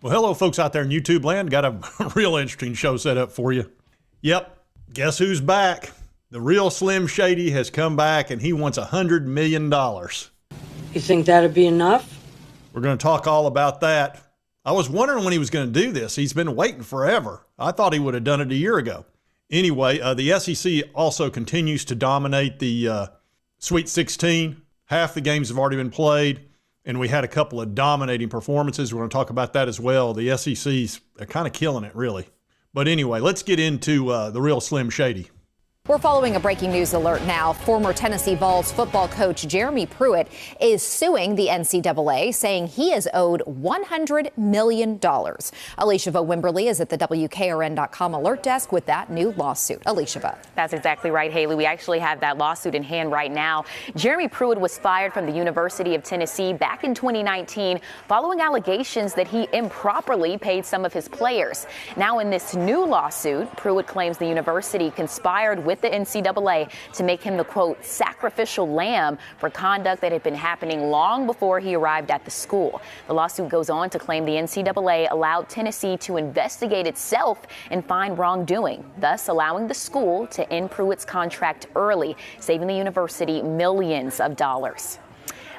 Well, hello, folks out there in YouTube land. Got a real interesting show set up for you. Yep, guess who's back? The real Slim Shady has come back, and he wants $100 million. You think that'd be enough? We're going to talk all about that. I was wondering when he was going to do this. He's been waiting forever. I thought he would have done it a year ago. Anyway, the SEC also continues to dominate the Sweet 16. Half the games have already been played, and we had a couple of dominating performances. We're going to talk about that as well. The SEC's kind of killing it, really. But anyway, let's get into the real Slim Shady. We're following a breaking news alert now. Former Tennessee VOLS football coach Jeremy Pruitt is suing the NCAA, saying he is owed $100 million. Alicia Wimberly is at the WKRN.com alert desk with that new lawsuit. Alicia. That's exactly right, Haley. We actually have that lawsuit in hand right now. Jeremy Pruitt was fired from the University of Tennessee back in 2019 following allegations that he improperly paid some of his players. Now in this new lawsuit, Pruitt claims the university conspired with the NCAA to make him the, quote, sacrificial lamb for conduct that had been happening long before he arrived at the school. The lawsuit goes on to claim the NCAA allowed Tennessee to investigate itself and find wrongdoing, thus allowing the school to end Pruitt's contract early, saving the university millions of dollars.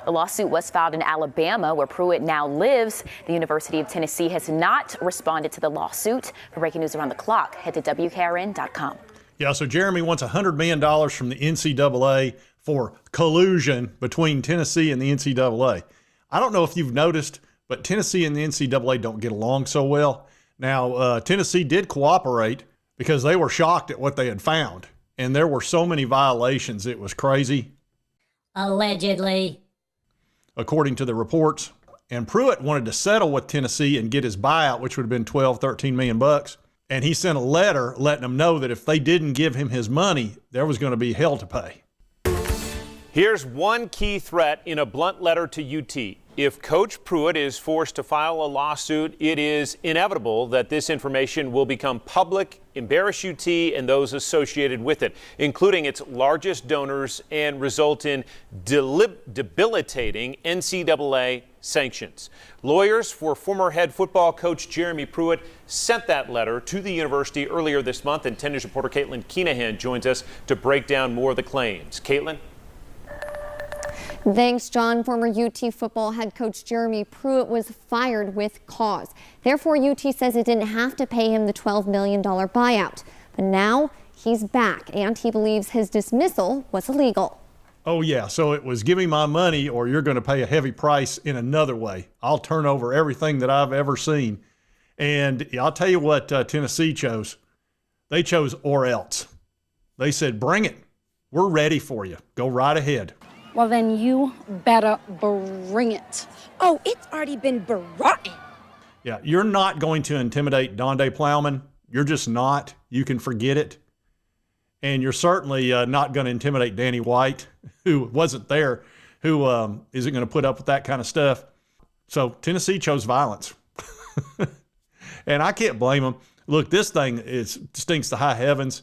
The lawsuit was filed in Alabama, where Pruitt now lives. The University of Tennessee has not responded to the lawsuit. For breaking news around the clock, head to WKRN.com. Yeah, so Jeremy wants $100 million from the NCAA for collusion between Tennessee and the NCAA. I don't know if you've noticed, but Tennessee and the NCAA don't get along so well. Now, Tennessee did cooperate because they were shocked at what they had found. And there were so many violations, it was crazy. Allegedly. According to the reports. And Pruitt wanted to settle with Tennessee and get his buyout, which would have been $13 million bucks. And he sent a letter letting them know that if they didn't give him his money, there was going to be hell to pay. Here's one key threat in a blunt letter to UT. If Coach Pruitt is forced to file a lawsuit, it is inevitable that this information will become public, embarrass UT and those associated with it, including its largest donors, and result in debilitating NCAA sanctions. Lawyers for former head football coach Jeremy Pruitt sent that letter to the university earlier this month, and 10 News reporter Caitlin Keenahan joins us to break down more of the claims. Caitlin? Thanks, John. Former UT football head coach Jeremy Pruitt was fired with cause. Therefore, UT says it didn't have to pay him the $12 million buyout. But now he's back, and he believes his dismissal was illegal. Oh, yeah. So it was give me my money or you're going to pay a heavy price in another way. I'll turn over everything that I've ever seen. And I'll tell you what Tennessee chose. They chose or else. They said, bring it. We're ready for you. Go right ahead. Well, then you better bring it. Oh, it's already been brought. Yeah, you're not going to intimidate Donde Plowman. You're just not. You can forget it. And you're certainly not going to intimidate Danny White, who wasn't there, who isn't going to put up with that kind of stuff. So Tennessee chose violence. And I can't blame them. Look, this thing stinks to high heavens.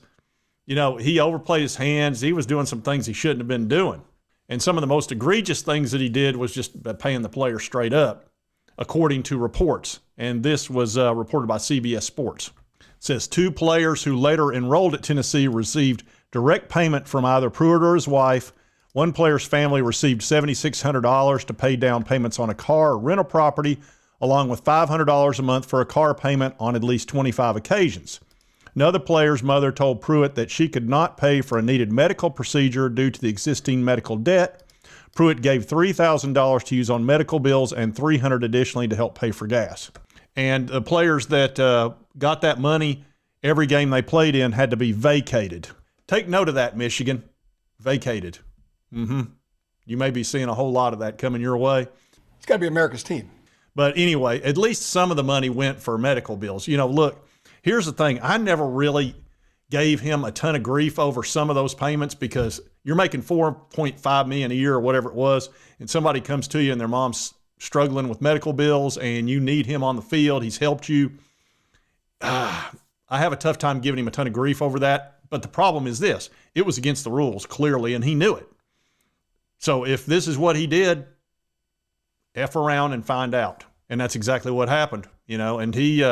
You know, he overplayed his hands. He was doing some things he shouldn't have been doing. And some of the most egregious things that he did was just paying the player straight up, according to reports. And this was reported by CBS Sports. It says 2 players who later enrolled at Tennessee received direct payment from either Pruitt or his wife. One player's family received $7,600 to pay down payments on a car or rental property, along with $500 a month for a car payment on at least 25 occasions. Another player's mother told Pruitt that she could not pay for a needed medical procedure due to the existing medical debt. Pruitt gave $3,000 to use on medical bills and $300 additionally to help pay for gas. And the players that got that money, every game they played in had to be vacated. Take note of that, Michigan. Vacated. You may be seeing a whole lot of that coming your way. It's got to be America's team. But anyway, at least some of the money went for medical bills. You know, look. Here's the thing. I never really gave him a ton of grief over some of those payments because you're making $4.5 million a year or whatever it was, and somebody comes to you and their mom's struggling with medical bills and you need him on the field. He's helped you. I have a tough time giving him a ton of grief over that. But the problem is this. It was against the rules, clearly, and he knew it. So if this is what he did, F around and find out. And that's exactly what happened, and he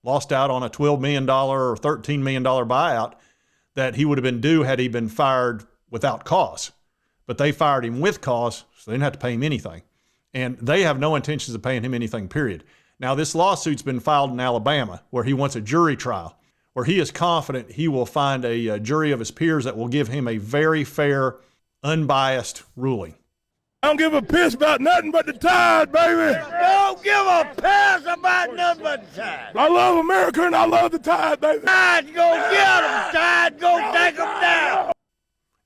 lost out on a $12 million or $13 million buyout that he would have been due had he been fired without cause. But they fired him with cause, so they didn't have to pay him anything. And they have no intentions of paying him anything, period. Now, this lawsuit's been filed in Alabama where he wants a jury trial, where he is confident he will find a jury of his peers that will give him a very fair, unbiased ruling. I don't give a piss about nothing but the Tide, baby. Don't give a piss about nothing but the Tide. I love America and I love the Tide, baby. Tide, go get them. Tide, go take them down.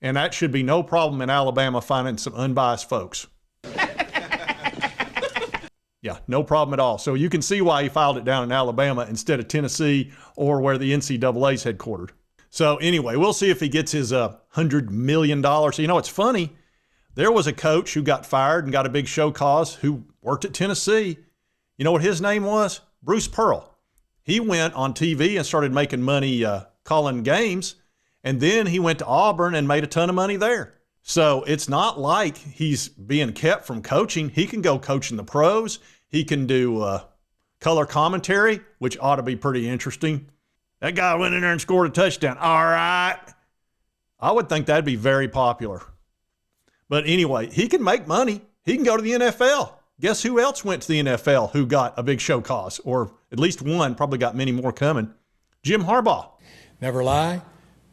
And that should be no problem in Alabama finding some unbiased folks. Yeah, no problem at all. So you can see why he filed it down in Alabama instead of Tennessee or where the NCAA is headquartered. So anyway, we'll see if he gets his $100 million. So it's funny. There was a coach who got fired and got a big show cause who worked at Tennessee. You know what his name was? Bruce Pearl. He went on TV and started making money calling games, and then he went to Auburn and made a ton of money there. So it's not like he's being kept from coaching. He can go coach in the pros. He can do color commentary, which ought to be pretty interesting. That guy went in there and scored a touchdown. All right. I would think that'd be very popular. But anyway, he can make money. He can go to the NFL. Guess who else went to the NFL who got a big show cause, or at least one, probably got many more coming? Jim Harbaugh. Never lie,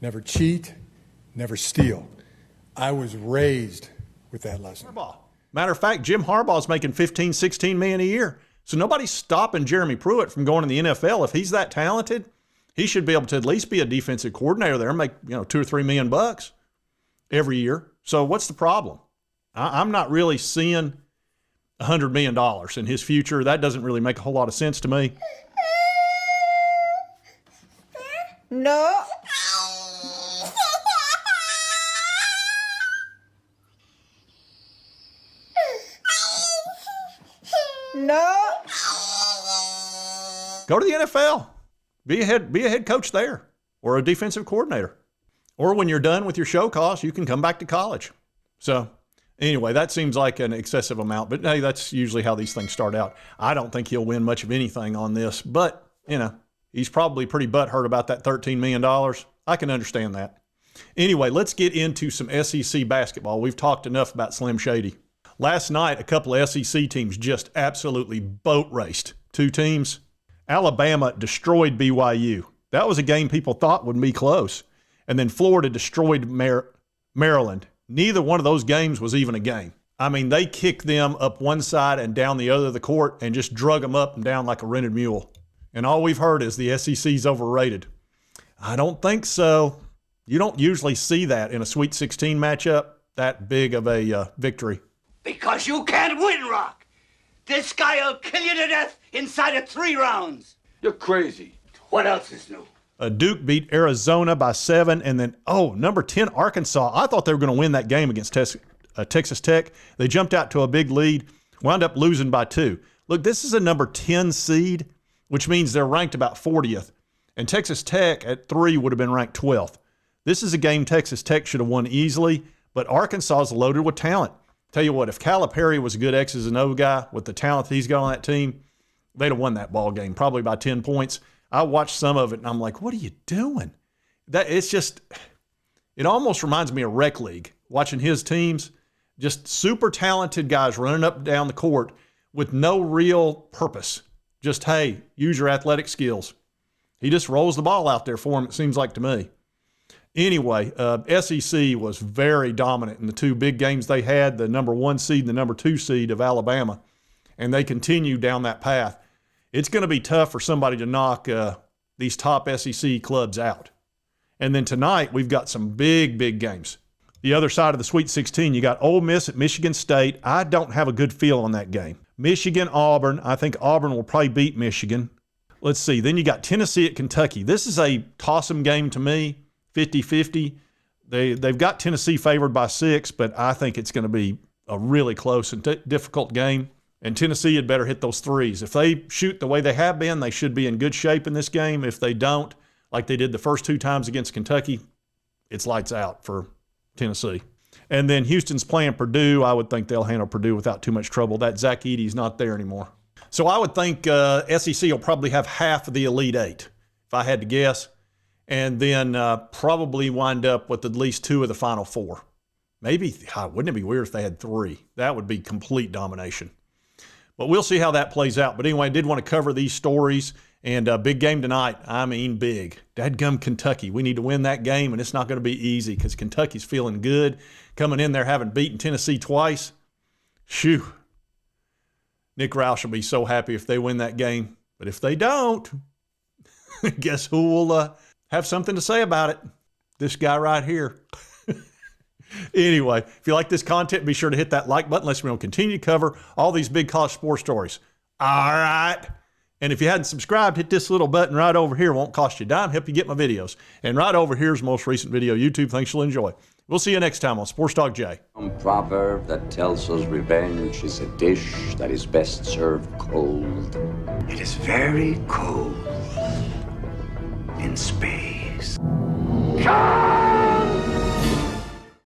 never cheat, never steal. I was raised with that lesson. Harbaugh. Matter of fact, Jim Harbaugh's making $15, $16 million a year. So nobody's stopping Jeremy Pruitt from going to the NFL. If he's that talented, he should be able to at least be a defensive coordinator there and make $2 or $3 million every year. So what's the problem? I'm not really seeing $100 million in his future. That doesn't really make a whole lot of sense to me. No. No. Go to the NFL. Be a head coach there or a defensive coordinator. Or when you're done with your show cause, you can come back to college. So anyway, that seems like an excessive amount, but hey, that's usually how these things start out. I don't think he'll win much of anything on this, but he's probably pretty butthurt about that $13 million. I can understand that. Anyway, let's get into some SEC basketball. We've talked enough about Slim Shady. Last night, a couple of SEC teams just absolutely boat raced. Two teams. Alabama destroyed BYU. That was a game people thought would be close. And then Florida destroyed Maryland. Neither one of those games was even a game. I mean, they kicked them up one side and down the other of the court and just drug them up and down like a rented mule. And all we've heard is the SEC's overrated. I don't think so. You don't usually see that in a Sweet 16 matchup, that big of a victory. Because you can't win, Rock. This guy will kill you to death inside of 3 rounds. You're crazy. What else is new? Duke beat Arizona by 7, and then, number 10, Arkansas. I thought they were going to win that game against Texas Tech. They jumped out to a big lead, wound up losing by 2. Look, this is a number 10 seed, which means they're ranked about 40th, and Texas Tech at 3 would have been ranked 12th. This is a game Texas Tech should have won easily, but Arkansas is loaded with talent. Tell you what, if Calipari was a good X's and O guy with the talent he's got on that team, they'd have won that ball game, probably by 10 points. I watched some of it, and I'm like, what are you doing? It almost reminds me of Rec League, watching his teams, just super talented guys running up and down the court with no real purpose. Just, hey, use your athletic skills. He just rolls the ball out there for him, it seems like to me. Anyway, SEC was very dominant in the 2 big games they had, the number 1 seed and the number 2 seed of Alabama, and they continue down that path. It's going to be tough for somebody to knock these top SEC clubs out. And then tonight, we've got some big, big games. The other side of the Sweet 16, you got Ole Miss at Michigan State. I don't have a good feel on that game. Michigan, Auburn. I think Auburn will probably beat Michigan. Let's see. Then you got Tennessee at Kentucky. This is a toss-em game to me, 50-50. They've got Tennessee favored by 6, but I think it's going to be a really close and difficult game. And Tennessee had better hit those threes. If they shoot the way they have been, they should be in good shape in this game. If they don't, like they did the first 2 times against Kentucky, it's lights out for Tennessee. And then Houston's playing Purdue. I would think they'll handle Purdue without too much trouble. That Zach Edey's not there anymore. So I would think SEC will probably have half of the Elite Eight, if I had to guess, and then probably wind up with at least 2 of the Final Four. Maybe, wouldn't it be weird if they had 3? That would be complete domination. But we'll see how that plays out. But anyway, I did want to cover these stories. And big game tonight. I mean big. Dadgum Kentucky. We need to win that game, and it's not going to be easy because Kentucky's feeling good. Coming in there having beaten Tennessee twice. Shoo. Nick Roush will be so happy if they win that game. But if they don't, guess who will have something to say about it? This guy right here. Anyway, if you like this content, be sure to hit that like button. Let's continue to cover all these big college sports stories. All right. And if you hadn't subscribed, hit this little button right over here. It won't cost you a dime. Help you get my videos. And right over here is the most recent video YouTube. Thanks, you'll enjoy. We'll see you next time on Sports Talk J. A proverb that tells us revenge is a dish that is best served cold. It is very cold in space.